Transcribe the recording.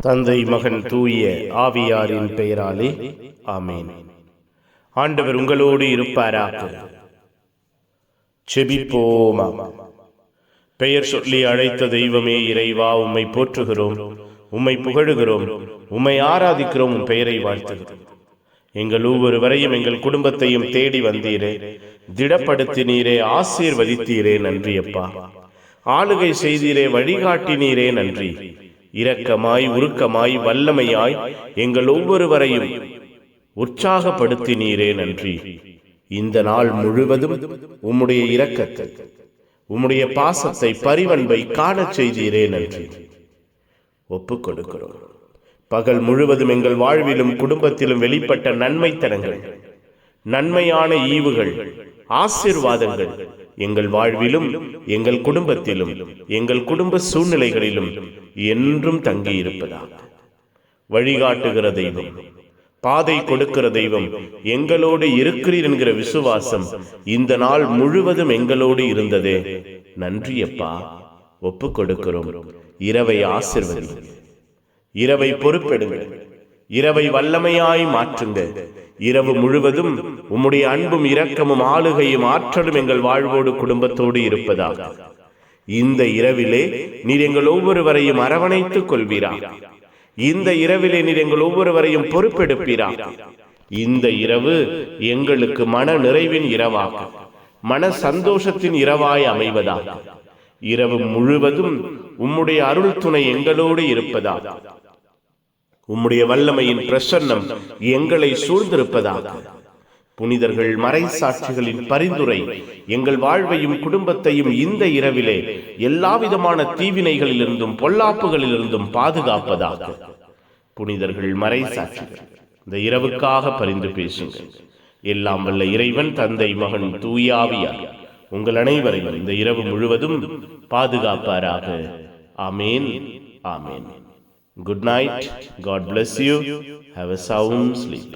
தந்தை, மகன், தூய ஆவியாரின் பெயராலே ஆமேன். ஆண்டவர் உங்களோடு இருப்பாராக. செபிப்போமா. பெயர் சொல்லி அழைத்த தெய்வமே இறைவா, உம்மை போற்றுகிறோம், உம்மை புகழுகிறோம், உம்மை ஆராதிக்கிறோம், உம் பெயரை வாழ்த்துகிறோம். எங்கள் ஒவ்வொருவரையும் எங்கள் குடும்பத்தையும் தேடி வந்தீரே, திடப்படுத்தினீரே, ஆசீர்வதித்தீரே, நன்றியப்பா. ஆளுகை செய்தீரே, வழிகாட்டினீரே, நன்றி. இரக்கமாய் உருக்கமாய் வல்லமையாய் எங்கள் ஒவ்வொருவரையும் உற்சாகப்படுத்தினீரே, நன்றி. இந்த நாள் முழுவதும் உம்முடைய இரக்கத்தை, உம்முடைய பாசத்தை, பரிவன்பை காணச் செய்தீரே, நன்றி. ஒப்புக் கொடுக்கிறோம். பகல் முழுவதும் எங்கள் வாழ்விலும் குடும்பத்திலும் வெளிப்பட்ட நன்மைத்தனங்கள், நன்மையான ஈவுகள், ஆசீர்வாதங்கள் எங்கள் வாழ்விலும் எங்கள் குடும்பத்திலும் எங்கள் குடும்ப சூழ்நிலைகளிலும் என்றும் தங்கியிருப்பதாக. வழிகாட்டுகிற தெய்வம், பாதை கொடுக்கிற தெய்வம், எங்களோடு இருக்கிறீர் என்கிற விசுவாசம் இந்த நாள் முழுவதும் எங்களோடு இருந்ததே, நன்றியப்பா. ஒப்புக் கொடுக்கிறோம். இரவை ஆசீர்வதி, இரவை பொறுப்பெடுங்கள், இரவை வல்லமையாய் மாற்றுங்க. இரவு முழுவதும் உம்முடைய அன்பும் இரக்கமும் ஆளுகையும் ஆற்றலும் எங்கள் வாழ்வோடு குடும்பத்தோடு இருப்பதாக. இந்த இரவிலே நீர் எங்கள் ஒவ்வொருவரையும் அரவணைத்துக் கொள்வீரா. இந்த இரவிலே நீர் எங்கள் ஒவ்வொருவரையும் பொறுப்பெடுப்பீரா. இந்த இரவு எங்களுக்கு மன நிறைவின் இரவாக, மன சந்தோஷத்தின் இரவாய் அமைவதாக. இரவு முழுவதும் உம்முடைய அருள் துணை எங்களோடு இருப்பதாக. உம்முடைய வல்லமையின் பிரசன்னம் எங்களை சூழ்ந்திருப்பதாக. புனிதர்கள், மறைசாட்சிகளின் பரிந்துரை எங்கள் வாழ்வையும் குடும்பத்தையும் இந்த இரவிலே எல்லாவிதமான தீவினைகளிலிருந்தும் பொல்லாப்புகளிலிருந்தும் பாதுகாப்பதாக. புனிதர்கள், மறைசாட்சிகள் இந்த இரவுக்காக பரிந்து பேசுங்கள். எல்லாம் வல்ல இறைவன் தந்தை, மகன், தூய ஆவியார் உங்கள் அனைவரையும் இந்த இரவு முழுவதும் பாதுகாப்பாராக. ஆமேன், ஆமேன். Good night. God bless you. Have a sound sleep.